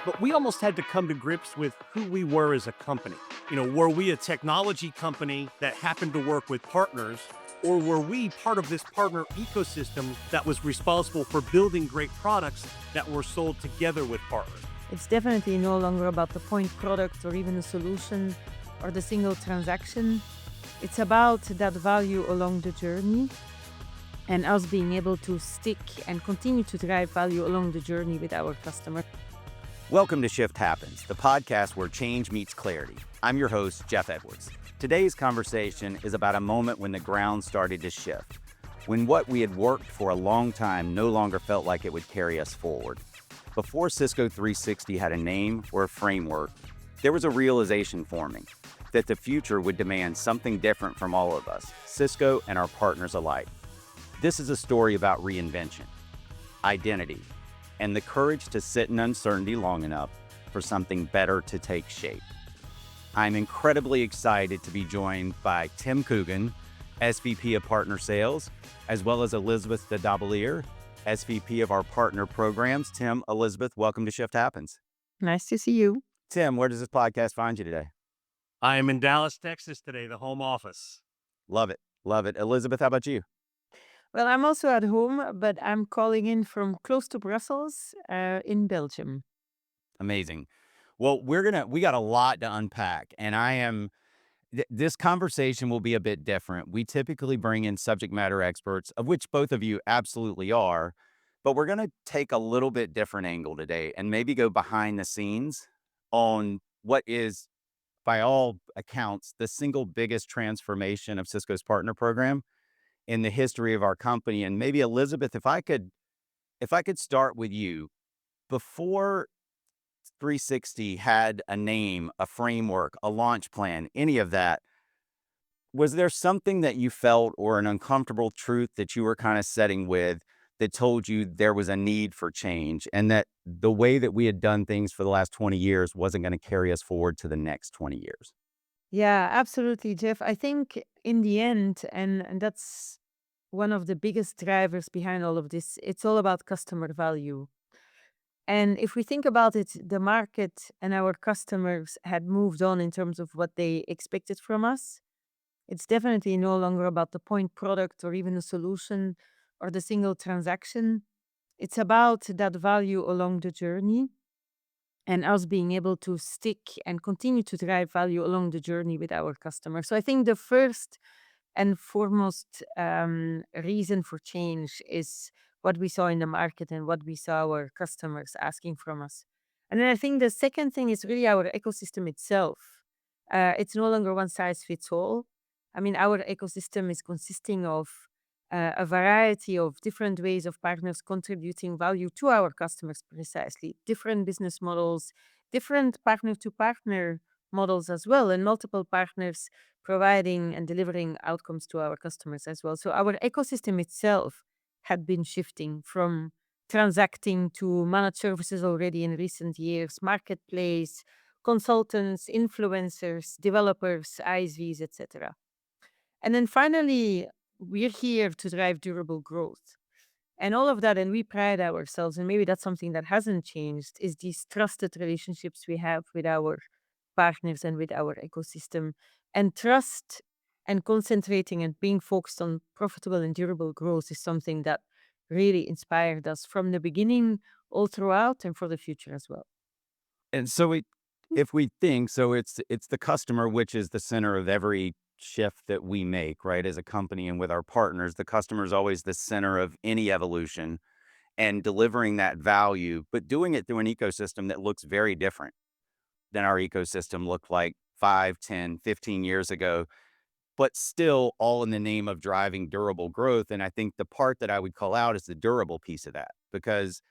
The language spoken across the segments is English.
but we almost had to come to grips with who we were as a company. Were we a technology company that happened to work with partners, or were we part of this partner ecosystem that was responsible for building great products that were sold together with partners? It's definitely no longer about the point product or even a solution or the single transaction. It's about that value along the journey and us being able to stick and continue to drive value along the journey with our customer. Welcome to Shift Happens, the podcast where change meets clarity. I'm your host, Jeff Edwards. Today's conversation is about a moment when the ground started to shift, when what we had worked for a long time no longer felt like it would carry us forward. Before Cisco 360 had a name or a framework, there was a realization forming that the future would demand something different from all of us, Cisco and our partners alike. This is a story about reinvention, identity, and the courage to sit in uncertainty long enough for something better to take shape. I'm incredibly excited to be joined by Tim Coogan, SVP of Partner Sales, as well as Elisabeth DeDobbeleer, SVP of our partner programs. Tim, Elisabeth, welcome to Shift Happens. Nice to see you. Tim, where does this podcast find you today? I am in Dallas, Texas today, the home office. Love it. Love it. Elisabeth, how about you? Well, I'm also at home, but I'm calling in from close to Brussels in Belgium. Amazing. Well, we got a lot to unpack, and this conversation will be a bit different. We typically bring in subject matter experts, of which both of you absolutely are, but we're going to take a little bit different angle today and maybe go behind the scenes on what is, by all accounts, the single biggest transformation of Cisco's partner program in the history of our company. And maybe Elisabeth, if I could start with you, before 360 had a name, a framework, a launch plan, any of that, was there something that you felt or an uncomfortable truth that you were kind of setting with that told you there was a need for change and that the way that we had done things for the last 20 years wasn't going to carry us forward to the next 20 years? Yeah, absolutely, Jeff. I think in the end, and that's one of the biggest drivers behind all of this, it's all about customer value. And if we think about it, the market and our customers had moved on in terms of what they expected from us. It's definitely no longer about the point product or even a solution or the single transaction. It's about that value along the journey and us being able to stick and continue to drive value along the journey with our customers. So I think the first and foremost reason for change is what we saw in the market and what we saw our customers asking from us. And then I think the second thing is really our ecosystem itself. It's no longer one size fits all. I mean, our ecosystem is consisting of a variety of different ways of partners contributing value to our customers precisely, different business models, different partner to partner models as well, and multiple partners providing and delivering outcomes to our customers as well. So our ecosystem itself had been shifting from transacting to managed services already in recent years, marketplace, consultants, influencers, developers, ISVs, etc. And then finally, we're here to drive durable growth. And all of that, and we pride ourselves, and maybe that's something that hasn't changed, is these trusted relationships we have with our partners and with our ecosystem. And trust and concentrating and being focused on profitable and durable growth is something that really inspired us from the beginning, all throughout, and for the future as well. And so if we think, so it's the customer, which is the center of every shift that we make, right? As a company and with our partners, the customer is always the center of any evolution and delivering that value, but doing it through an ecosystem that looks very different than our ecosystem looked like 5, 10, 15 years ago, but still all in the name of driving durable growth. And I think the part that I would call out is the durable piece of that, because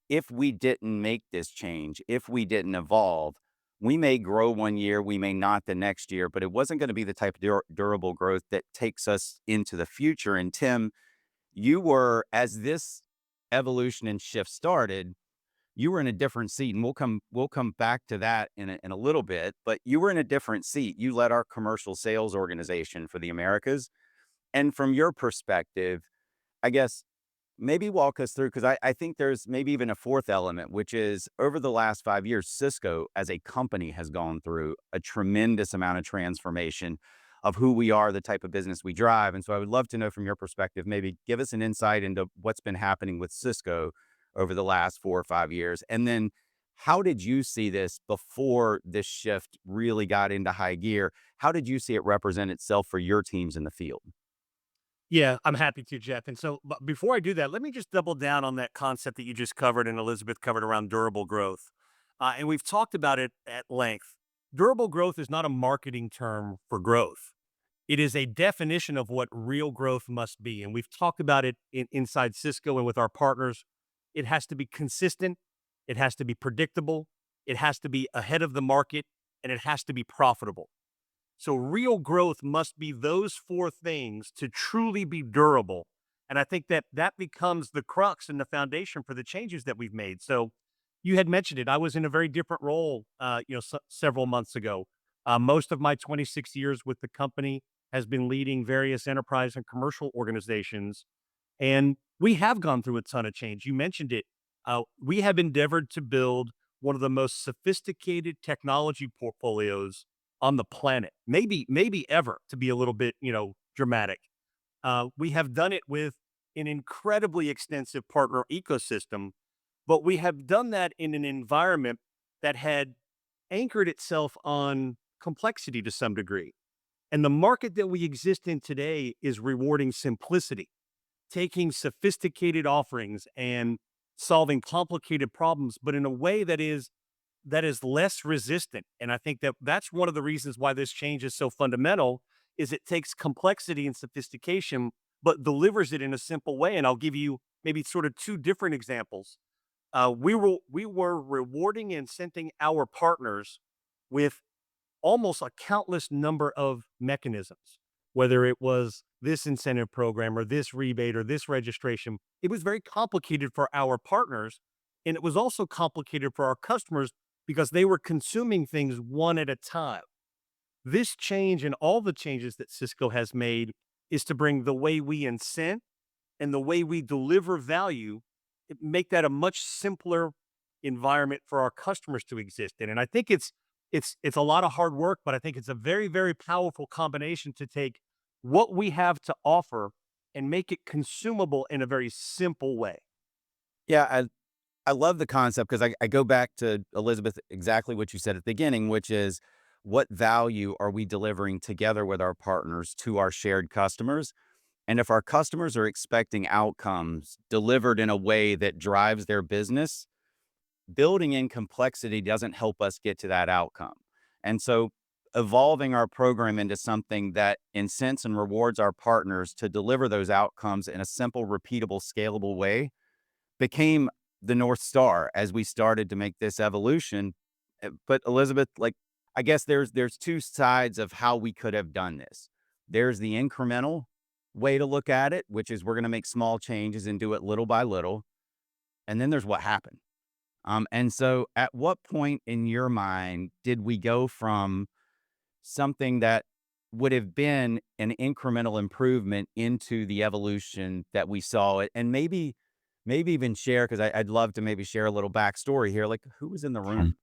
if we didn't make this change, if we didn't evolve, we may grow one year, we may not the next year, but it wasn't going to be the type of durable growth that takes us into the future. And Tim, you were, as this evolution and shift started, you were in a different seat, and we'll come back to that in a little bit, but you were in a different seat. You led our commercial sales organization for the Americas. And from your perspective, I guess, maybe walk us through, because I think there's maybe even a fourth element, which is over the last 5 years, Cisco as a company has gone through a tremendous amount of transformation of who we are, the type of business we drive. And so I would love to know from your perspective, maybe give us an insight into what's been happening with Cisco over the last 4 or 5 years. And then how did you see this before this shift really got into high gear? How did you see it represent itself for your teams in the field? Yeah, I'm happy to, Jeff. And so, but before I do that, let me just double down on that concept that you just covered and Elizabeth covered around durable growth. And we've talked about it at length. Durable growth is not a marketing term for growth. It is a definition of what real growth must be. And we've talked about it inside Cisco and with our partners. It has to be consistent, it has to be predictable, it has to be ahead of the market, and it has to be profitable. So real growth must be those four things to truly be durable. And I think that that becomes the crux and the foundation for the changes that we've made. So you had mentioned it. I was in a very different role, several months ago. Most of my 26 years with the company has been leading various enterprise and commercial organizations, and we have gone through a ton of change. You mentioned it. We have endeavored to build one of the most sophisticated technology portfolios on the planet, maybe ever, to be a little bit, dramatic. We have done it with an incredibly extensive partner ecosystem, but we have done that in an environment that had anchored itself on complexity to some degree. And the market that we exist in today is rewarding simplicity, taking sophisticated offerings and solving complicated problems, but in a way that is less resistant. And I think that that's one of the reasons why this change is so fundamental is it takes complexity and sophistication, but delivers it in a simple way. And I'll give you maybe sort of two different examples. We were rewarding and incenting our partners with almost a countless number of mechanisms, whether it was this incentive program or this rebate or this registration. It was very complicated for our partners. And it was also complicated for our customers because they were consuming things one at a time. This change and all the changes that Cisco has made is to bring the way we incent and the way we deliver value, make that a much simpler environment for our customers to exist in. And I think it's a lot of hard work, but I think it's a very, very powerful combination to take what we have to offer and make it consumable in a very simple way. Yeah, I love the concept because I go back to Elizabeth, exactly what you said at the beginning, which is what value are we delivering together with our partners to our shared customers? And if our customers are expecting outcomes delivered in a way that drives their business, building in complexity doesn't help us get to that outcome. And so evolving our program into something that incents and rewards our partners to deliver those outcomes in a simple, repeatable, scalable way became the North Star as we started to make this evolution. But Elizabeth, like, I guess there's two sides of how we could have done this. There's the incremental way to look at it, which is we're going to make small changes and do it little by little. And then there's what happened. And so at what point in your mind did we go from something that would have been an incremental improvement into the evolution that we saw it? And maybe even share, because I'd love to maybe share a little backstory here. Like, who was in the room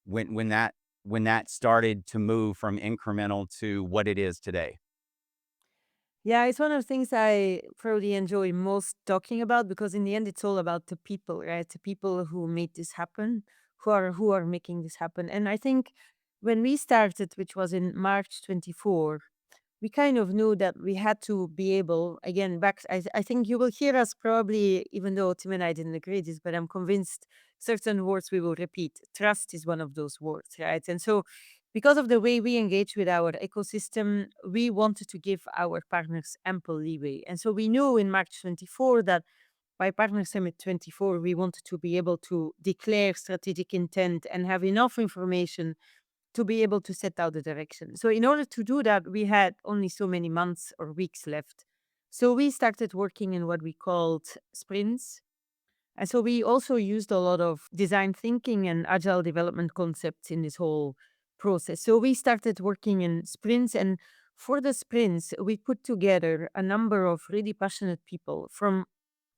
when that started to move from incremental to what it is today? Yeah, it's one of the things I probably enjoy most talking about because in the end it's all about the people, right? The people who made this happen, who are making this happen. And I think when we started, which was in March 24, we kind of knew that we had to be able, again, I think you will hear us probably, even though Tim and I didn't agree this, but I'm convinced certain words we will repeat. Trust is one of those words, right? And so because of the way we engage with our ecosystem, we wanted to give our partners ample leeway. And so we knew in March 24 that by Partner Summit 24, we wanted to be able to declare strategic intent and have enough information to be able to set out the direction. So in order to do that, we had only so many months or weeks left. So we started working in what we called sprints. And so we also used a lot of design thinking and agile development concepts in this whole process. So we started working in sprints, and for the sprints, we put together a number of really passionate people from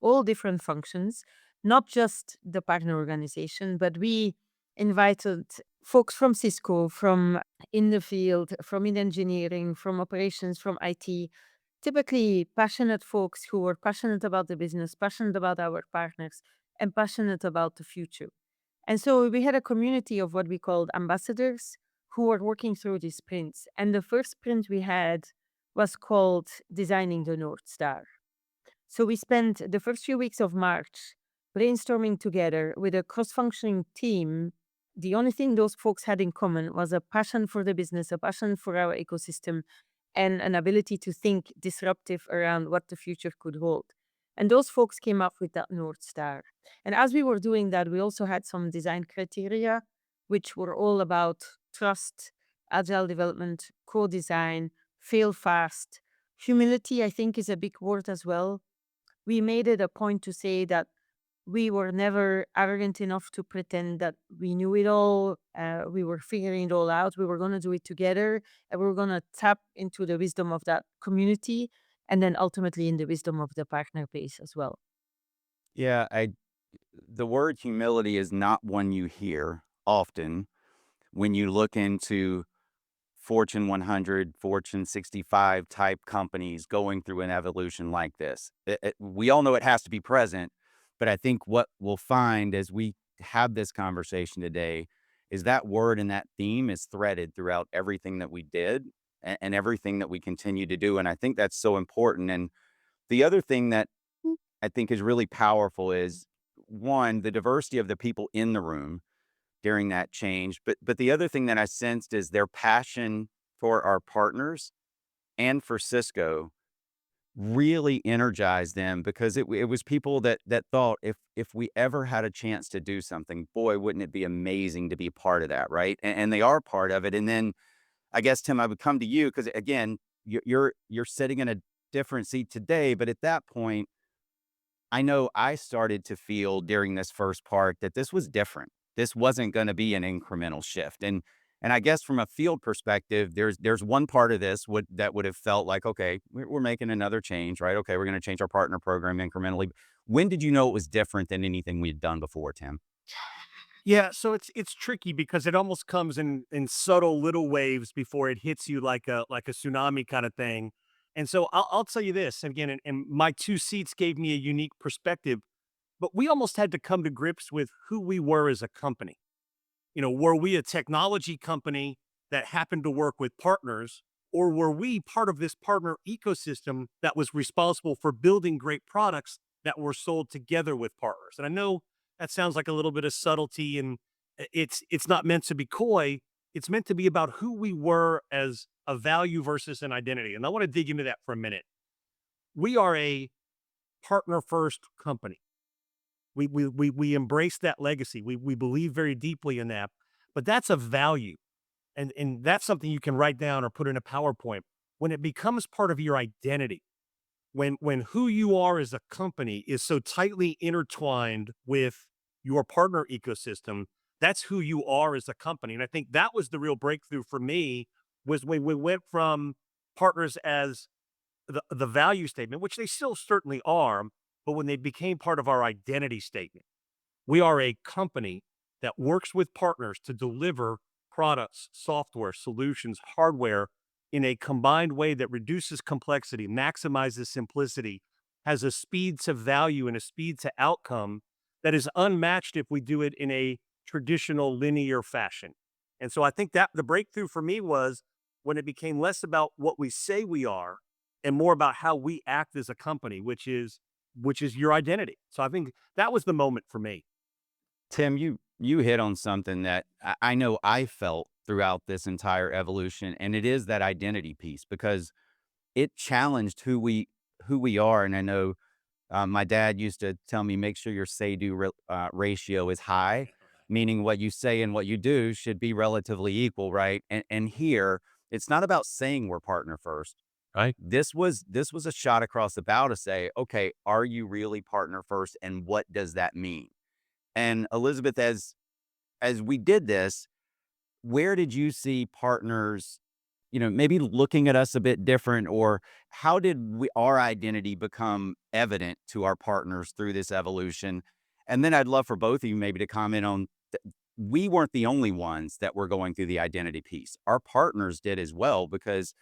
all different functions, not just the partner organization, but we invited folks from Cisco, from in the field, from in engineering, from operations, from IT, typically passionate folks who were passionate about the business, passionate about our partners, and passionate about the future. And so we had a community of what we called ambassadors who were working through these sprints. And the first sprint we had was called Designing the North Star. So we spent the first few weeks of March brainstorming together with a cross functioning team. The only thing those folks had in common was a passion for the business, a passion for our ecosystem, and an ability to think disruptive around what the future could hold. And those folks came up with that North Star. And as we were doing that, we also had some design criteria, which were all about trust, agile development, co design, fail fast. Humility, I think, is a big word as well. We made it a point to say that we were never arrogant enough to pretend that we knew it all. We were figuring it all out. We were going to do it together, and we were going to tap into the wisdom of that community, and then ultimately in the wisdom of the partner base as well. Yeah, the word humility is not one you hear often when you look into Fortune 100, Fortune 65 type companies going through an evolution like this. We all know it has to be present, but I think what we'll find as we have this conversation today is that word and that theme is threaded throughout everything that we did and everything that we continue to do. And I think that's so important. And the other thing that I think is really powerful is one, the diversity of the people in the room during that change. But the other thing that I sensed is their passion for our partners and for Cisco really energized them because it was people that thought if we ever had a chance to do something, boy, wouldn't it be amazing to be part of that, right? And they are part of it. And then I guess Tim, I would come to you because again, you're sitting in a different seat today, but at that point, I know I started to feel during this first part that this was different. This wasn't going to be an incremental shift. And I guess from a field perspective, there's one part of this that would have felt like, okay, we're making another change, right? Okay, we're going to change our partner program incrementally. When did you know it was different than anything we'd done before, Tim? Yeah, so it's tricky because it almost comes in subtle little waves before it hits you like a tsunami kind of thing. And so I'll tell you this again, and my two seats gave me a unique perspective, but we almost had to come to grips with who we were as a company. Were we a technology company that happened to work with partners, or were we part of this partner ecosystem that was responsible for building great products that were sold together with partners? And I know that sounds like a little bit of subtlety, and it's not meant to be coy. It's meant to be about who we were as a value versus an identity. And I want to dig into that for a minute. We are a partner first company. We embrace that legacy. We believe very deeply in that, but that's a value, and that's something you can write down or put in a PowerPoint. When it becomes part of your identity, when who you are as a company is so tightly intertwined with your partner ecosystem, that's who you are as a company. And I think that was the real breakthrough for me was when we went from partners as the value statement, which they still certainly are, but when they became part of our identity statement. We are a company that works with partners to deliver products, software, solutions, hardware in a combined way that reduces complexity, maximizes simplicity, has a speed to value and a speed to outcome that is unmatched if we do it in a traditional linear fashion. And so I think that the breakthrough for me was when it became less about what we say we are and more about how we act as a company, which is your identity. So I think that was the moment for me. Tim, you hit on something that I know I felt throughout this entire evolution, and it is that identity piece because it challenged who we are. And I know my dad used to tell me, make sure your say-do ratio is high, meaning what you say and what you do should be relatively equal, right? And here, it's not about saying we're partner first. Right. This was a shot across the bow to say, okay, are you really partner first, and what does that mean? And Elizabeth, as we did this, where did you see partners maybe looking at us a bit different, or how did our identity become evident to our partners through this evolution? And then I'd love for both of you maybe to comment on, we weren't the only ones that were going through the identity piece. Our partners did as well, because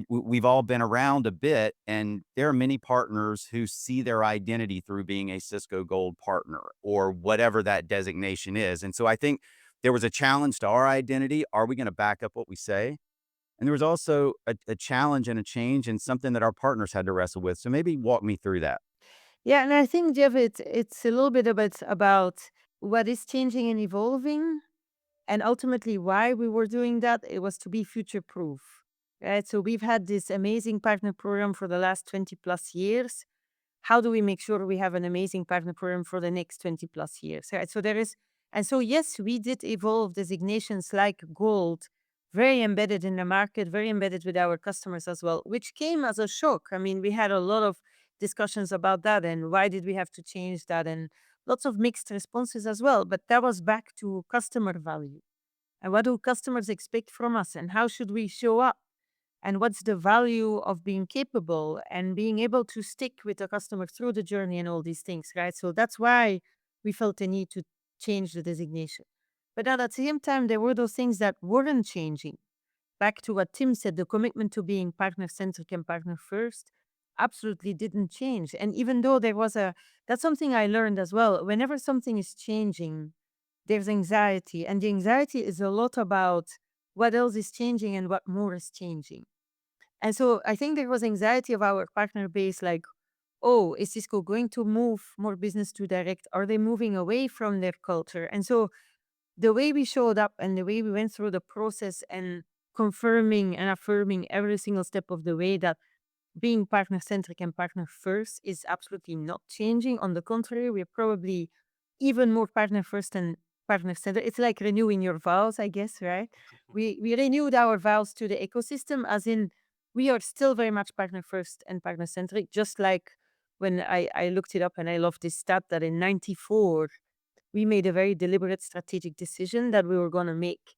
we've all been around a bit, and there are many partners who see their identity through being a Cisco Gold partner or whatever that designation is. And so I think there was a challenge to our identity. Are we going to back up what we say? And there was also a challenge and a change, and something that our partners had to wrestle with. So maybe walk me through that. Yeah, and I think, Jeff, it's a little bit about what is changing and evolving, and ultimately why we were doing that. It was to be future proof, right? So we've had this amazing partner program for the last 20 plus years. How do we make sure we have an amazing partner program for the next 20 plus years, right? So there is, and so yes, we did evolve designations like gold, very embedded in the market, very embedded with our customers as well, which came as a shock. I mean, we had a lot of discussions about that and why did we have to change that, and lots of mixed responses as well. But that was back to customer value. And what do customers expect from us, and how should we show up? And what's the value of being capable and being able to stick with the customer through the journey and all these things, right? So that's why we felt the need to change the designation. But then at the same time, there were those things that weren't changing. Back to what Tim said, the commitment to being partner centric and partner first absolutely didn't change. And even though that's something I learned as well. Whenever something is changing, there's anxiety. And the anxiety is a lot about what else is changing and what more is changing. And so I think there was anxiety of our partner base, like, oh, is Cisco going to move more business to direct? Are they moving away from their culture? And so the way we showed up and the way we went through the process and confirming and affirming every single step of the way that being partner centric and partner first is absolutely not changing. On the contrary, we're probably even more partner first and partner centric. It's like renewing your vows, I guess, right? We renewed our vows to the ecosystem, as in we are still very much partner first and partner centric, just like when I looked it up, and I love this stat that in 94, we made a very deliberate strategic decision that we were going to make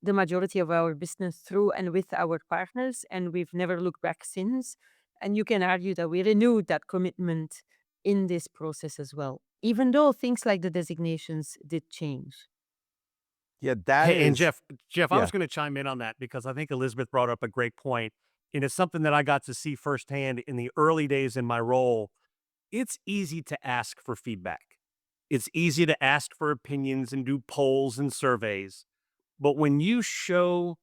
the majority of our business through and with our partners, and we've never looked back since. And you can argue that we renewed that commitment in this process as well, even though things like the designations did change. Yeah, that Hey, and is, Jeff, I yeah. was going to chime in on that because I think Elizabeth brought up a great point, and it's something that I got to see firsthand in the early days in my role. It's easy to ask for feedback. It's easy to ask for opinions and do polls and surveys. But when you show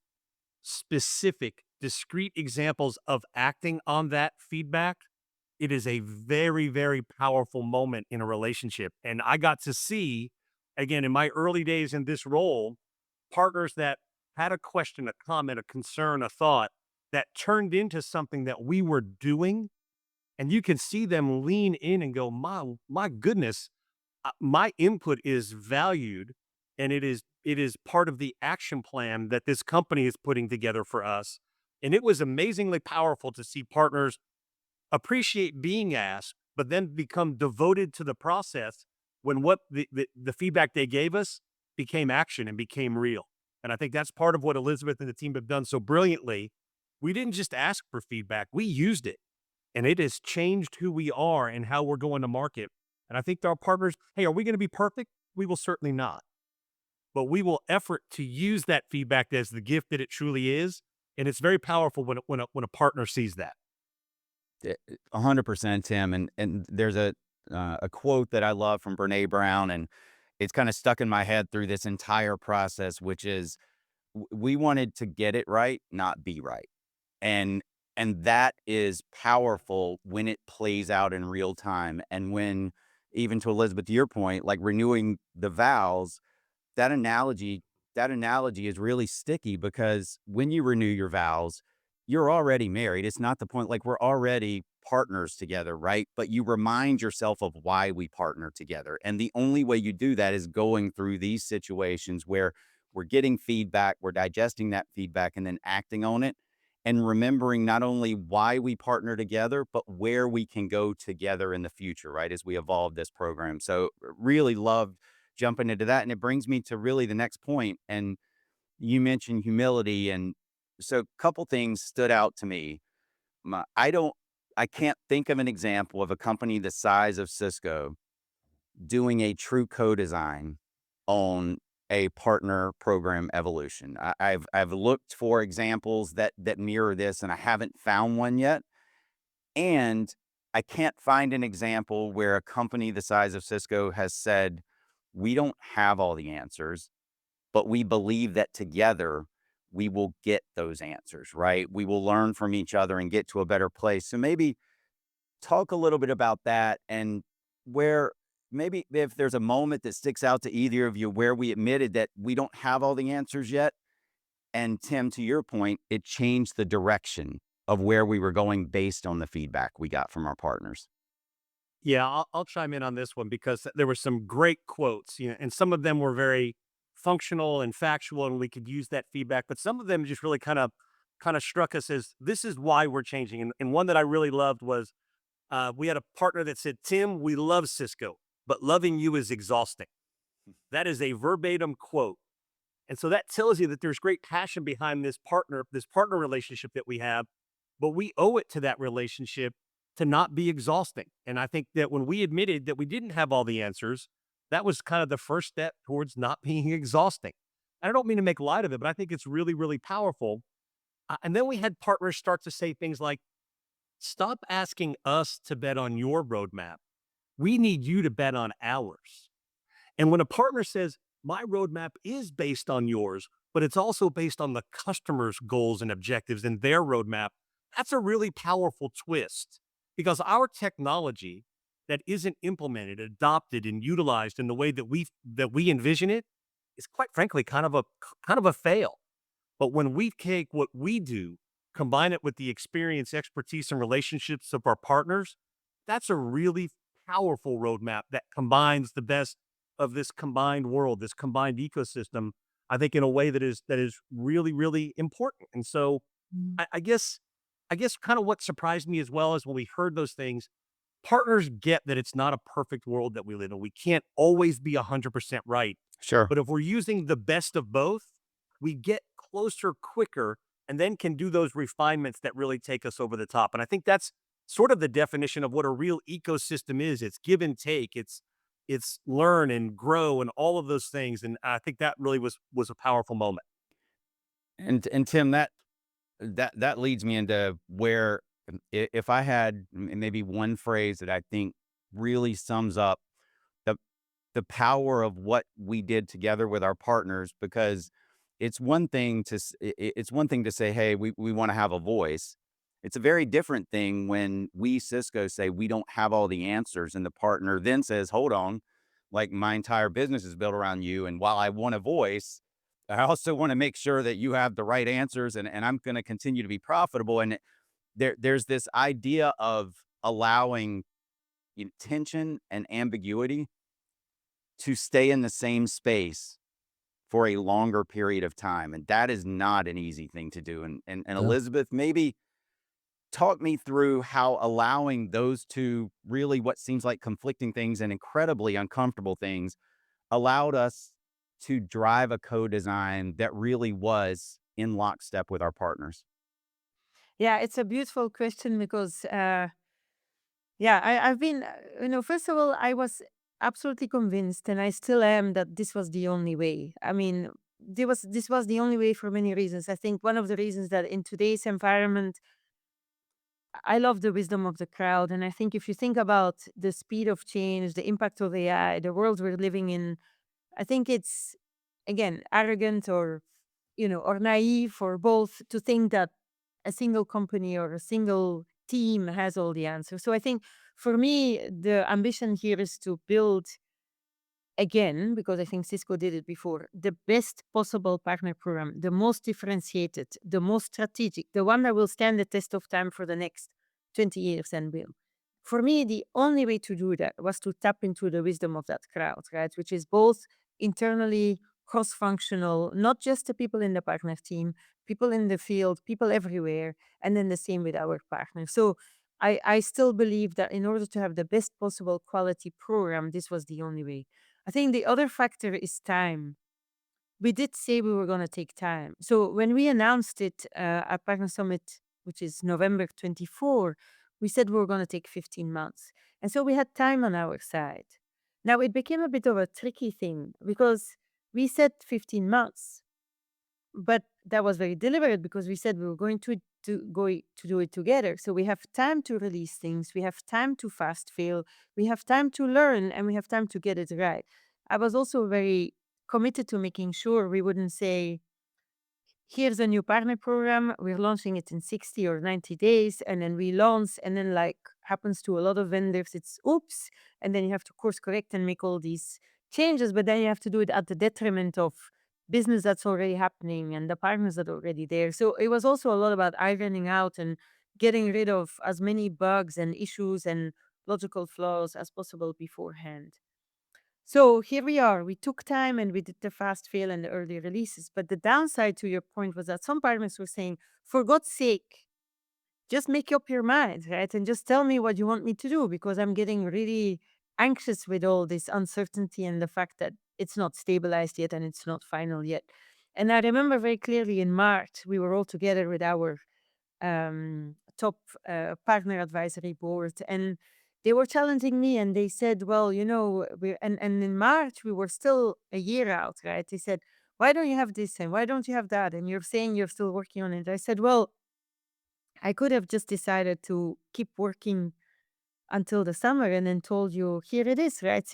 specific, discrete examples of acting on that feedback, it is a very, very powerful moment in a relationship. And I got to see, again, in my early days in this role, partners that had a question, a comment, a concern, a thought that turned into something that we were doing. And you can see them lean in and go, my goodness, my input is valued, and it is part of the action plan that this company is putting together for us. And it was amazingly powerful to see partners appreciate being asked, but then become devoted to the process when what the feedback they gave us became action and became real. And I think that's part of what Elizabeth and the team have done so brilliantly. We didn't just ask for feedback, we used it, and it has changed who we are and how we're going to market. And I think to our partners, hey, are we going to be perfect? We will certainly not. But we will effort to use that feedback as the gift that it truly is. And it's very powerful when a partner sees that. 100%, Tim. And there's a quote that I love from Brene Brown, and it's kind of stuck in my head through this entire process, which is, we wanted to get it right, not be right. And that is powerful when it plays out in real time. And when, even to Elizabeth, to your point, like renewing the vows, that analogy that analogy is really sticky, because when you renew your vows, you're already married. It's not the point, like, we're already partners together, right? But you remind yourself of why we partner together. And the only way you do that is going through these situations where we're getting feedback, we're digesting that feedback, and then acting on it, and remembering not only why we partner together, but where we can go together in the future, right? As we evolve this program. So really loved jumping into that. And it brings me to really the next point. And you mentioned humility, and so a couple things stood out to me. My, I don't, I can't think of an example of a company the size of Cisco doing a true co-design on a partner program evolution. I've looked for examples that mirror this, and I haven't found one yet. And I can't find an example where a company the size of Cisco has said, we don't have all the answers, but we believe that together we will get those answers, right? We will learn from each other and get to a better place. So maybe talk a little bit about that, and where maybe if there's a moment that sticks out to either of you where we admitted that we don't have all the answers yet. And Tim, to your point, it changed the direction of where we were going based on the feedback we got from our partners. Yeah, I'll chime in on this one because there were some great quotes, and some of them were very functional and factual, and we could use that feedback. But some of them just really kind of struck us as this is why we're changing. And one that I really loved was we had a partner that said, "Tim, we love Cisco, but loving you is exhausting." That is a verbatim quote. And so that tells you that there's great passion behind this partner relationship that we have, but we owe it to that relationship to not be exhausting. And I think that when we admitted that we didn't have all the answers, that was kind of the first step towards not being exhausting. I don't mean to make light of it, but I think it's really, really powerful. And then we had partners start to say things like, stop asking us to bet on your roadmap. We need you to bet on ours. And when a partner says, my roadmap is based on yours, but it's also based on the customer's goals and objectives and their roadmap, that's a really powerful twist because our technology that isn't implemented, adopted, and utilized in the way that we envision it is quite frankly kind of a fail. But when we take what we do, combine it with the experience, expertise, and relationships of our partners, that's a really powerful roadmap that combines the best of this combined world, this combined ecosystem, I think in a way that is really, really important. And so Mm. I guess kind of what surprised me as well is when we heard those things, partners get that it's not a perfect world that we live in. We can't always be 100% right. Sure. But if we're using the best of both, we get closer quicker and then can do those refinements that really take us over the top. And I think that's sort of the definition of what a real ecosystem is. It's give and take. It's learn and grow and all of those things. And I think that really was a powerful moment. And Tim, that leads me into where if I had maybe one phrase that I think really sums up the the power of what we did together with our partners, because it's one thing to say, hey, we want to have a voice. It's a very different thing when we Cisco say we don't have all the answers, and the partner then says, hold on, like my entire business is built around you, and while I want a voice, I also want to make sure that you have the right answers, and I'm going to continue to be profitable. And there's this idea of allowing tension and ambiguity to stay in the same space for a longer period of time. And that is not an easy thing to do. And Yeah. Elizabeth, maybe talk me through how allowing those two really what seems like conflicting things and incredibly uncomfortable things allowed us to drive a co-design that really was in lockstep with our partners. Yeah, it's a beautiful question because yeah, I've been, first of all, I was absolutely convinced, and I still am, that this was the only way. I mean, this was the only way for many reasons. I think one of the reasons that in today's environment, I love the wisdom of the crowd, and I think if you think about the speed of change, the impact of AI, the world we're living in, I think it's again arrogant or naive or both to think that a single company or a single team has all the answers. So I think for me, the ambition here is to build again, because I think Cisco did it before, the best possible partner program, the most differentiated, the most strategic, the one that will stand the test of time for the next 20 years and will. For me, the only way to do that was to tap into the wisdom of that crowd, right? Which is both internally cross functional, not just the people in the partner team, people in the field, people everywhere, and then the same with our partners. So I still believe that in order to have the best possible quality program, this was the only way. I think the other factor is time. we did say we were going to take time. So when we announced it at Partner Summit, which is November 24, we said we were going to take 15 months. And so we had time on our side. Now it became a bit of a tricky thing because we said 15 months, but that was very deliberate because we said we were going to do it together. So we have time to release things, we have time to fast fail, we have time to learn, and we have time to get it right. I was also very committed to making sure we wouldn't say, here's a new partner program, we're launching it in 60 or 90 days, and then we launch, and then like happens to a lot of vendors, it's oops, and then you have to course correct and make all these changes, but then you have to do it at the detriment of business that's already happening and the partners that are already there. So it was also a lot about ironing out and getting rid of as many bugs and issues and logical flaws as possible beforehand. So here we are. We took time and we did the fast fail and the early releases. But the downside to your point was that some partners were saying, for God's sake, just make up your mind, right? And just tell me what you want me to do because I'm getting really anxious with all this uncertainty and the fact that it's not stabilized yet and it's not final yet. And I remember very clearly in March, we were all together with our top partner advisory board, and they were challenging me, and they said, well, and in March we were still a year out, right? They said, why don't you have this and why don't you have that, and you're saying you're still working on it. I said, well, I could have just decided to keep working until the summer and then told you, here it is, right?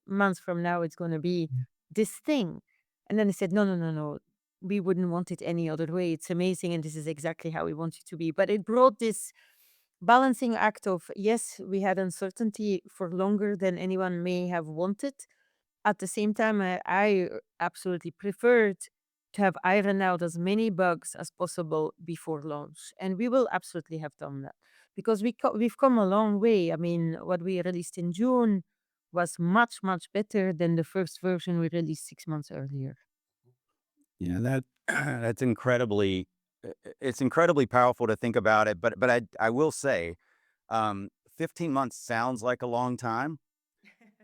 Months from now, it's going to be this thing. And then they said, no, no, no, no. We wouldn't want it any other way. It's amazing. And this is exactly how we want it to be. But it brought this balancing act of, yes, we had uncertainty for longer than anyone may have wanted. At the same time, I absolutely preferred to have ironed out as many bugs as possible before launch. And we will absolutely have done that because we've come a long way. I mean, what we released in June was much, much better than the first version we released 6 months earlier. Yeah, that that's incredibly it's incredibly powerful to think about it. But I will say, 15 months sounds like a long time.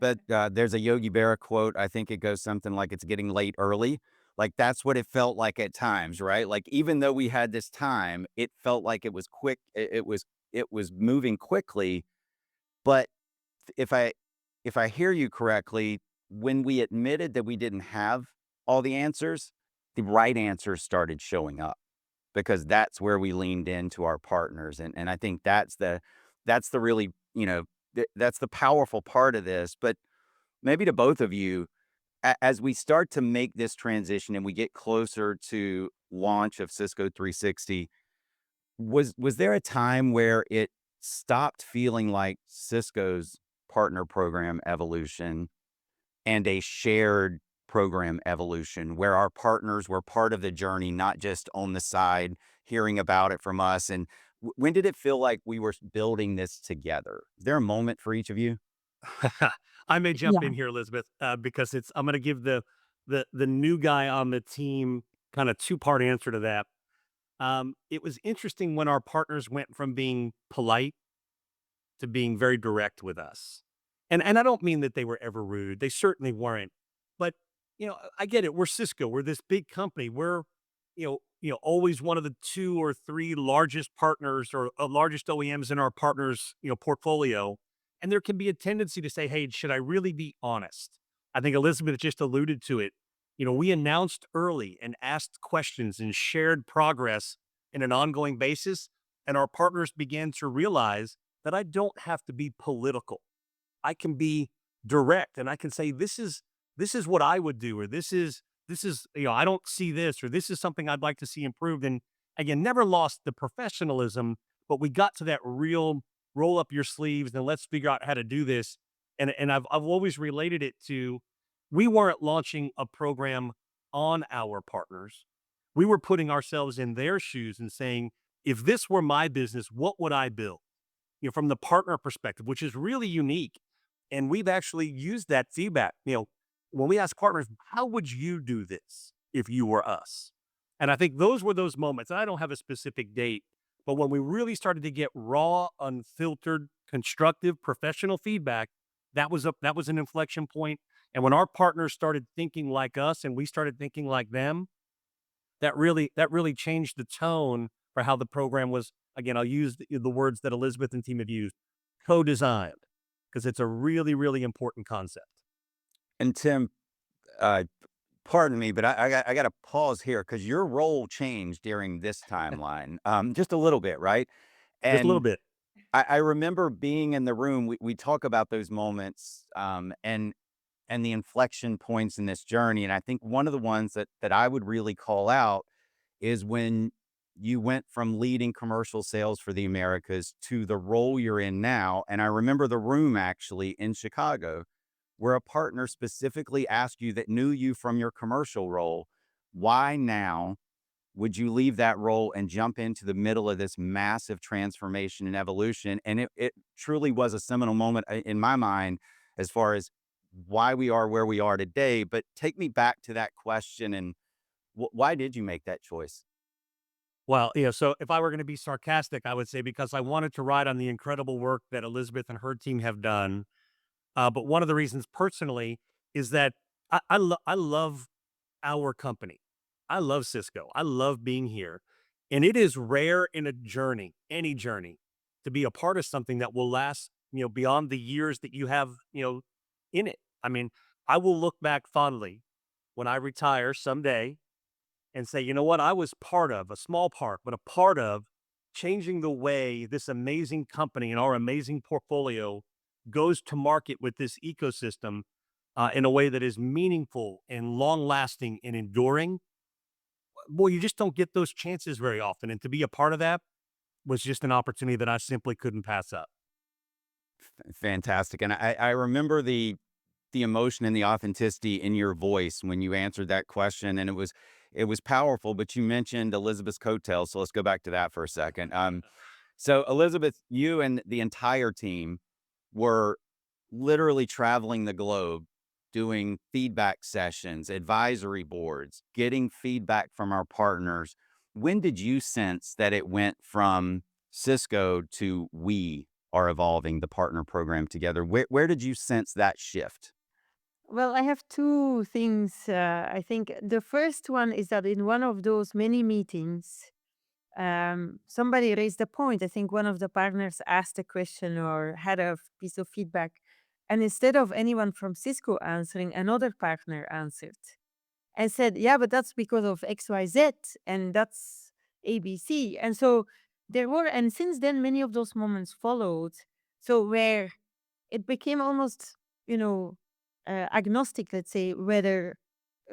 But there's a Yogi Berra quote. I think it goes something like, "It's getting late early." Like that's what it felt like at times, right? Like even though we had this time, it felt like it was quick. It was moving quickly. But if I if I hear you correctly, when we admitted that we didn't have all the answers, the right answers started showing up because that's where we leaned into our partners. And I think that's the really, that's the powerful part of this. But maybe to both of you, as we start to make this transition and we get closer to launch of Cisco 360, was there a time where it stopped feeling like Cisco's partner program evolution and a shared program evolution where our partners were part of the journey, not just on the side hearing about it from us? And when did it feel like we were building this together? Is there a moment for each of you? I may jump Yeah. in here, Elizabeth, because I'm going to give the new guy on the team kind of two-part answer to that. It was interesting when our partners went from being polite to being very direct with us. And I don't mean that they were ever rude. They certainly weren't. But, I get it. We're Cisco. We're this big company. We're, always one of the 2 or 3 largest partners or largest OEMs in our partners, portfolio. And there can be a tendency to say, hey, should I really be honest? I think Elizabeth just alluded to it. We announced early and asked questions and shared progress in an ongoing basis. And our partners began to realize that I don't have to be political. I can be direct and I can say, this is what I would do, or this is, I don't see this, or this is something I'd like to see improved. And again, never lost the professionalism, but we got to that real roll up your sleeves and let's figure out how to do this. And I've always related it to, we weren't launching a program on our partners. We were putting ourselves in their shoes and saying, if this were my business, what would I build? From the partner perspective, which is really unique. And we've actually used that feedback. When we ask partners, how would you do this if you were us? And I think those were those moments. I don't have a specific date, but when we really started to get raw, unfiltered, constructive, professional feedback, that was an inflection point. And when our partners started thinking like us and we started thinking like them, that really changed the tone for how the program was. Again, I'll use the words that Elizabeth and team have used, co-designed, because it's a really, really important concept. And Tim, uh, pardon me, but I got to pause here because your role changed during this timeline, just a little bit, right? Just a little And bit. I remember being in the room. We talk about those moments, and the inflection points in this journey. And I think one of the ones that I would really call out is when you went from leading commercial sales for the Americas to the role you're in now. And I remember the room actually in Chicago where a partner specifically asked you that knew you from your commercial role, why now would you leave that role and jump into the middle of this massive transformation and evolution? And it truly was a seminal moment in my mind as far as why we are where we are today. But take me back to that question and why did you make that choice? Well, yeah, so if I were gonna be sarcastic, I would say because I wanted to ride on the incredible work that Elizabeth and her team have done. But one of the reasons personally is that I love our company. I love Cisco. I love being here. And it is rare in a journey, any journey, to be a part of something that will last, beyond the years that you have, in it. I mean, I will look back fondly when I retire someday and say, you know what, I was part of, a small part, but a part of changing the way this amazing company and our amazing portfolio goes to market with this ecosystem in a way that is meaningful and long lasting and enduring. Boy, you just don't get those chances very often. And to be a part of that was just an opportunity that I simply couldn't pass up. Fantastic. And I remember the emotion and the authenticity in your voice when you answered that question. And it was powerful, but you mentioned Elizabeth's coattails. So let's go back to that for a second. So Elizabeth, you and the entire team were literally traveling the globe, doing feedback sessions, advisory boards, getting feedback from our partners. When did you sense that it went from Cisco to we are evolving the partner program together? Where did you sense that shift? Well, I have two things. I think the first one is that in one of those many meetings, somebody raised a point. I think one of the partners asked a question or had a piece of feedback. And instead of anyone from Cisco answering, another partner answered and said, yeah, but that's because of XYZ and that's ABC. And so there were, and since then, many of those moments followed. So where it became almost, you know, agnostic, let's say, whether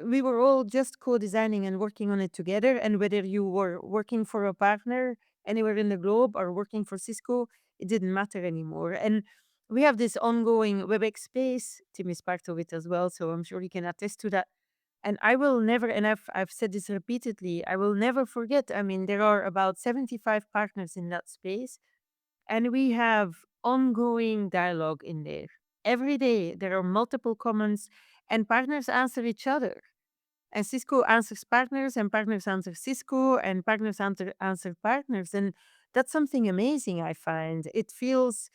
we were all just co-designing and working on it together, and whether you were working for a partner anywhere in the globe or working for Cisco, it didn't matter anymore. And we have this ongoing WebEx space. Tim is part of it as well, so I'm sure he can attest to that. And I will never, and I've said this repeatedly, I will never forget. I mean, there are about 75 partners in that space, and we have ongoing dialogue in there. Every day, there are multiple comments, and partners answer each other. And Cisco answers partners, and partners answer Cisco, and partners answer partners. And that's something amazing, I find. It feels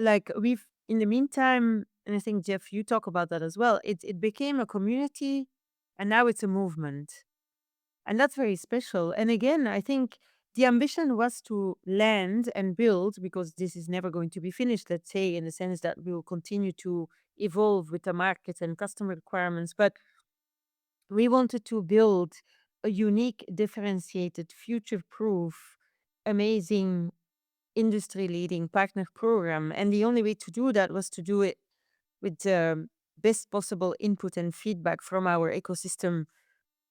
like we've, in the meantime, and I think, Jeff, you talk about that as well, it became a community, and now it's a movement. And that's very special. And again, I think the ambition was to land and build, because this is never going to be finished, let's say, in the sense that we will continue to evolve with the market and customer requirements. But we wanted to build a unique, differentiated, future proof, amazing, industry leading partner program. And the only way to do that was to do it with the best possible input and feedback from our ecosystem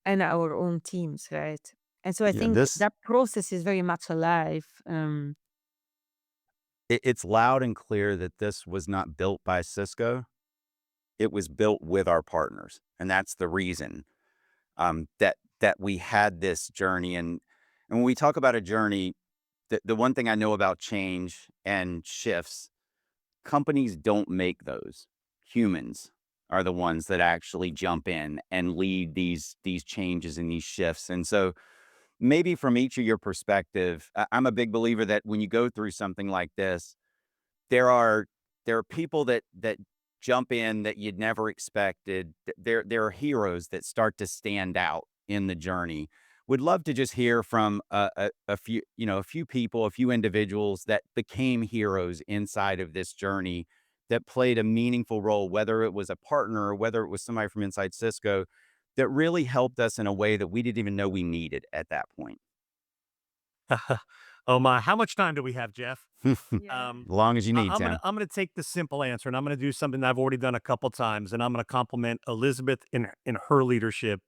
and our own teams, right? And so I Yeah, think this that process is very much alive. it's loud and clear that this was not built by Cisco. It was built with our partners, and that's the reason that we had this journey. And when we talk about a journey, the one thing I know about change and shifts, companies don't make those. Humans are the ones that actually jump in and lead these changes and these shifts. And so maybe from each of your perspective, I'm a big believer that when you go through something like this, there are there are people that jump in that you'd never expected. There are heroes that start to stand out in the journey. Would love to just hear from a few, a few people, a few individuals that became heroes inside of this journey that played a meaningful role, whether it was a partner or whether it was somebody from inside Cisco that really helped us in a way that we didn't even know we needed at that point. Oh my, how much time do we have, Jeff? Yeah. Long as you need, I'm gonna Tim. I'm gonna take the simple answer, and I'm gonna do something that I've already done a couple times, and I'm gonna compliment Elizabeth in her leadership,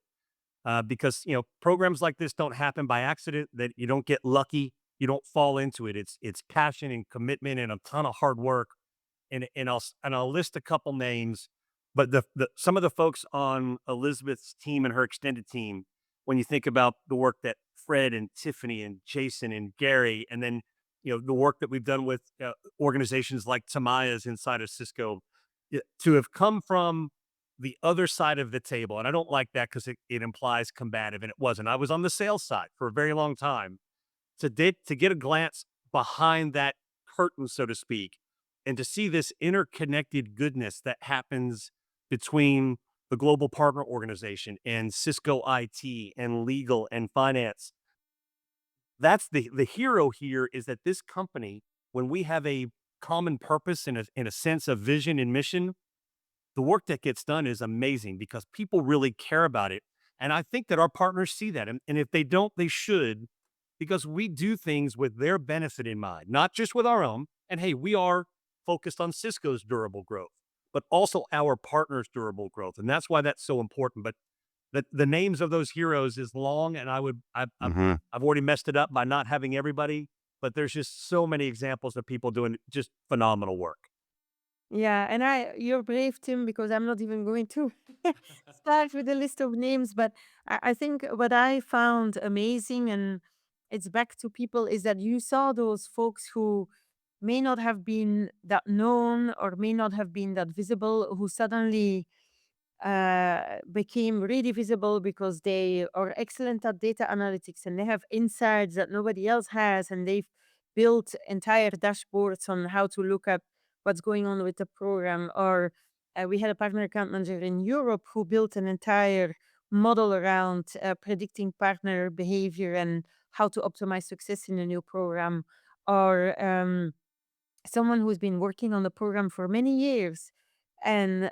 because programs like this don't happen by accident. That you don't get lucky, you don't fall into it. It's passion and commitment and a ton of hard work. And I'll list a couple names, but the some of the folks on Elizabeth's team and her extended team, when you think about the work that Fred and Tiffany and Jason and Gary, and then the work that we've done with organizations like Tamaya's inside of Cisco, to have come from the other side of the table, and I don't like that because it implies combative, and it wasn't. I was on the sales side for a very long time, to get a glance behind that curtain, so to speak, and to see this interconnected goodness that happens between the global partner organization and Cisco IT and legal and finance. That's the hero here, is that this company, when we have a common purpose and a sense of vision and mission, the work that gets done is amazing because people really care about it. And I think that our partners see that. And if they don't, they should, because we do things with their benefit in mind, not just with our own. And hey, we are focused on Cisco's durable growth, but also our partners' durable growth. And that's why that's so important. But the names of those heroes is long, and Hmm. I've already messed it up by not having everybody, but there's just so many examples of people doing just phenomenal work. Yeah, and you're brave, Tim, because I'm not even going to start with a list of names. But I think what I found amazing, and it's back to people, is that you saw those folks who may not have been that known or may not have been that visible, who suddenly became really visible because they are excellent at data analytics and they have insights that nobody else has, and they've built entire dashboards on how to look at what's going on with the program. Or we had a partner account manager in Europe who built an entire model around predicting partner behavior and how to optimize success in a new program. Or someone who's been working on the program for many years and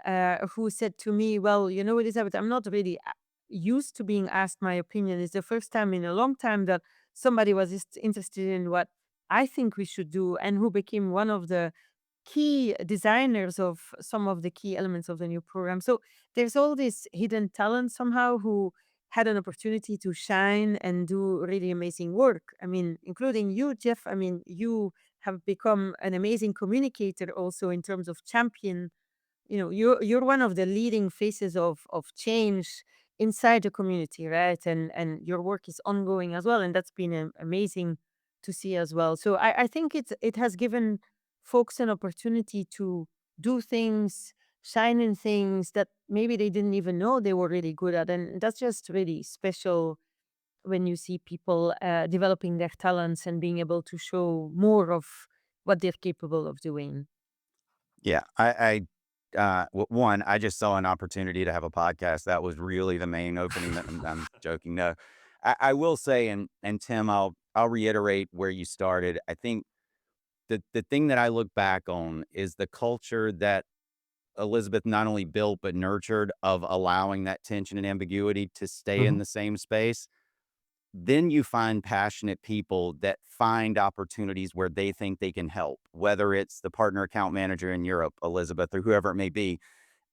who said to me, "Well, Elizabeth, I'm not really used to being asked my opinion. It's the first time in a long time that somebody was interested in what I think we should do," and who became one of the key designers of some of the key elements of the new program. So there's all this hidden talent somehow who had an opportunity to shine and do really amazing work. I mean, including you, Jeff. I mean, you have become an amazing communicator also in terms of champion. You're one of the leading faces of change inside the community, right? And your work is ongoing as well, and that's been amazing to see as well. So I think it has given folks an opportunity to do things, shine in things that maybe they didn't even know they were really good at, and that's just really special when you see people developing their talents and being able to show more of what they're capable of doing. Yeah, one, I just saw an opportunity to have a podcast. That was really the main opening. That I'm joking. No, I will say, and Tim, I'll reiterate where you started. I think the thing that I look back on is the culture that Elizabeth not only built but nurtured of allowing that tension and ambiguity to stay in Mhm. the same space. Then you find passionate people that find opportunities where they think they can help, whether it's the partner account manager in Europe, Elizabeth, or whoever it may be.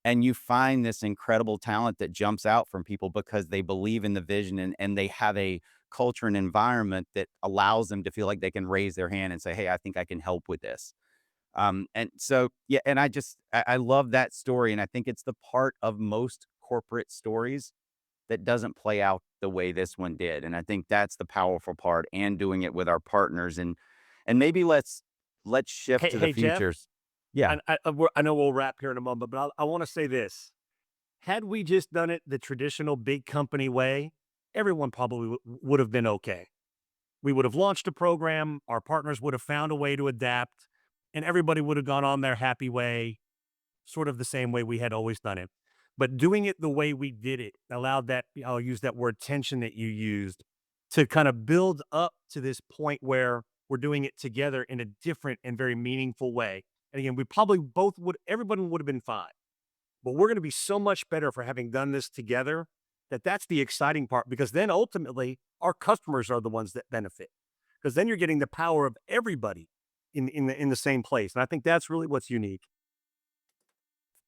And you find this incredible talent that jumps out from people because they believe in the vision, and they have a culture and environment that allows them to feel like they can raise their hand and say, "Hey, I think I can help with this." And so, yeah, and I love that story. And I think it's the part of most corporate stories that doesn't play out the way this one did. And I think that's the powerful part, and doing it with our partners. And maybe let's shift Hey, to the hey, Jeff. futures. Yeah. I know we'll wrap here in a moment, but I want to say this: had we just done it the traditional big company way, everyone probably would have been okay. We would have launched a program, our partners would have found a way to adapt, and everybody would have gone on their happy way. sort of the same way we had always done it. But doing it the way we did it allowed that, I'll use that word tension that you used, to kind of build up to this point where we're doing it together in a different and very meaningful way. And again, we probably both would, everyone would have been fine, but we're going to be so much better for having done this together, that that's the exciting part, because then ultimately our customers are the ones that benefit, because then you're getting the power of everybody in the same place. And I think that's really what's unique.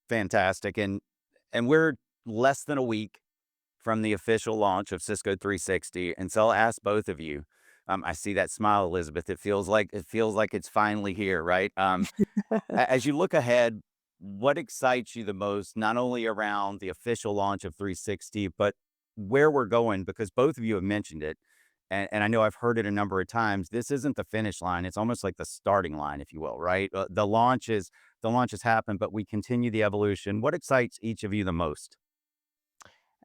Fantastic. And we're less than a week from the official launch of Cisco 360. And so I'll ask both of you. I see that smile, Elizabeth. It feels like it's finally here, right? As you look ahead, what excites you the most, not only around the official launch of 360, but where we're going? Because both of you have mentioned it, and I know I've heard it a number of times. This isn't the finish line; it's almost like the starting line, if you will, right? The launch has happened, but we continue the evolution. What excites each of you the most?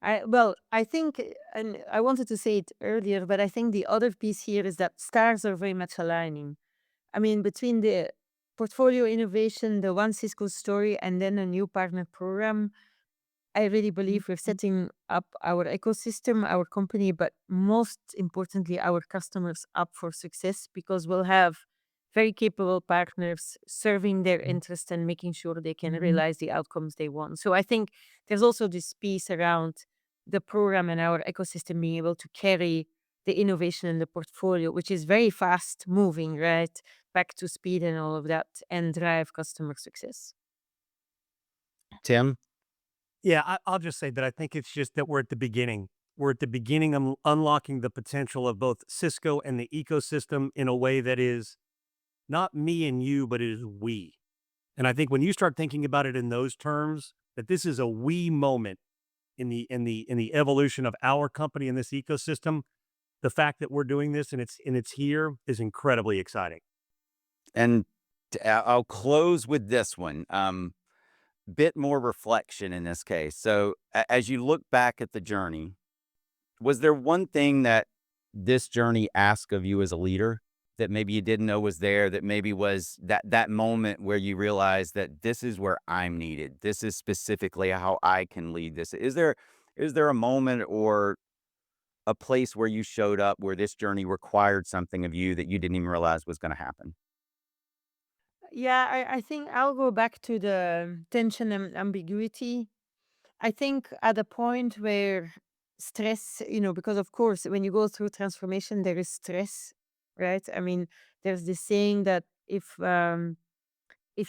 I think, and I wanted to say it earlier, but I think the other piece here is that stars are very much aligning. I mean, between the portfolio innovation, the One Cisco story, and then a new partner program, I really believe we're setting up our ecosystem, our company, but most importantly, our customers up for success, because we'll have very capable partners serving their interest and making sure they can realize the outcomes they want. So I think there's also this piece around the program and our ecosystem being able to carry the innovation in the portfolio, which is very fast moving, right? Back to speed and all of that, and drive customer success. Tim? Yeah, I'll just say that I think it's just that we're at the beginning. We're at the beginning of unlocking the potential of both Cisco and the ecosystem in a way that is not me and you, but it is we. And I think when you start thinking about it in those terms, that this is a we moment in the evolution of our company in this ecosystem, the fact that we're doing this and it's here is incredibly exciting. And I'll close with this one. Bit more reflection in this case. So, as you look back at the journey, was there one thing that this journey asked of you as a leader that maybe you didn't know was there, that maybe was that moment where you realized that this is where I'm needed? This is specifically how I can lead this. Is there a moment or a place where you showed up where this journey required something of you that you didn't even realize was going to happen? Yeah, I think I'll go back to the tension and ambiguity. I think at a point where stress, because of course, when you go through transformation, there is stress, right? I mean, there's this saying that if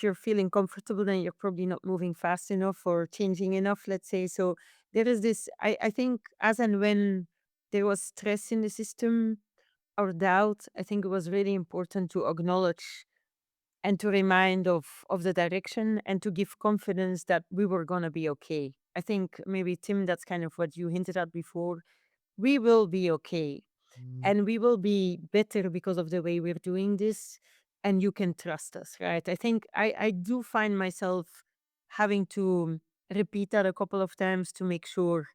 you're feeling comfortable, then you're probably not moving fast enough or changing enough, let's say. So there is this, I think, as and when there was stress in the system or doubt, I think it was really important to acknowledge and to remind of the direction and to give confidence that we were going to be okay. I think maybe Tim, that's kind of what you hinted at before. We will be okay, and we will be better because of the way we're doing this, and you can trust us, right? I think I do find myself having to repeat that a couple of times to make sure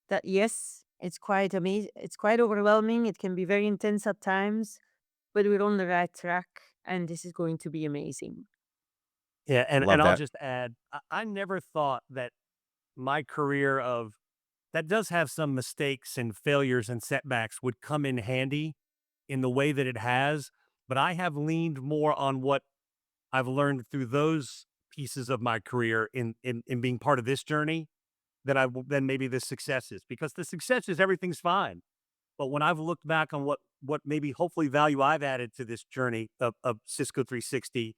that yes, it's quite amazing, it's quite overwhelming, it can be very intense at times, but we're on the right track, and this is going to be amazing. Yeah, and Love I'll that. just add, I never thought that my career of that does have some mistakes and failures and setbacks would come in handy in the way that it has, but I have leaned more on what I've learned through those pieces of my career in being part of this journey than maybe the successes, because the successes, everything's fine. But when I've looked back on what maybe hopefully value I've added to this journey of Cisco 360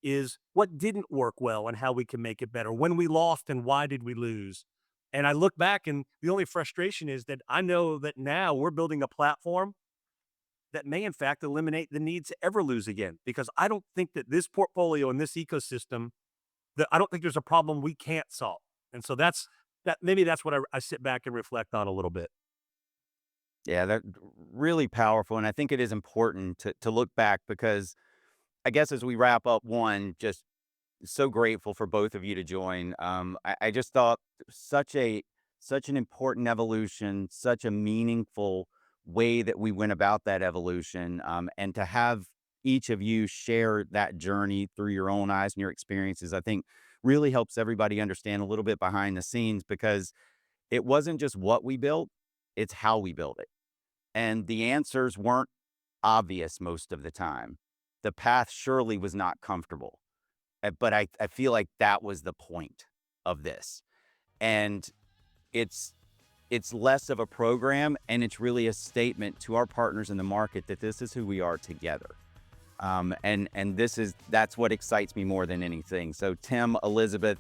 is what didn't work well and how we can make it better. When we lost and why did we lose? And I look back and the only frustration is that I know that now we're building a platform that may in fact eliminate the need to ever lose again. Because I don't think that this portfolio and this ecosystem, that I don't think there's a problem we can't solve. And so maybe that's what I sit back and reflect on a little bit. Yeah, that really powerful. And I think it is important to look back because I guess as we wrap up, one, just so grateful for both of you to join. I just thought such an important evolution, such a meaningful way that we went about that evolution, and to have each of you share that journey through your own eyes and your experiences. I think really helps everybody understand a little bit behind the scenes, because it wasn't just what we built, it's how we built it. And the answers weren't obvious most of the time. The path surely was not comfortable. But I feel like that was the point of this. And it's less of a program, and it's really a statement to our partners in the market that this is who we are together. And that's what excites me more than anything. So Tim, Elisabeth,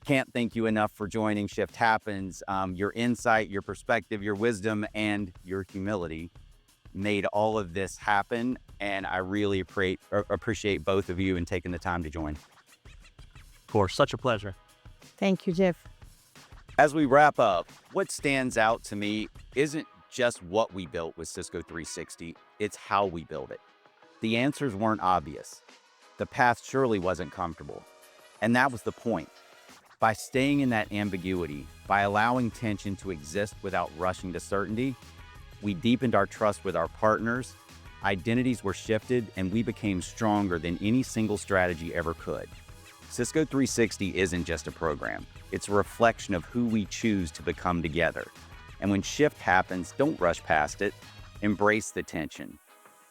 can't thank you enough for joining Shift Happens. Your insight, your perspective, your wisdom, and your humility made all of this happen. And I really appreciate both of you and taking the time to join. Of course, such a pleasure. Thank you, Jeff. As we wrap up, what stands out to me isn't just what we built with Cisco 360, it's how we built it. The answers weren't obvious. The path surely wasn't comfortable. And that was the point. By staying in that ambiguity, by allowing tension to exist without rushing to certainty, we deepened our trust with our partners, identities were shifted, and we became stronger than any single strategy ever could. Cisco 360 isn't just a program. It's a reflection of who we choose to become together. And when shift happens, don't rush past it. Embrace the tension.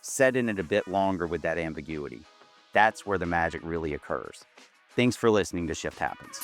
Set in it a bit longer with that ambiguity. That's where the magic really occurs. Thanks for listening to Shift Happens.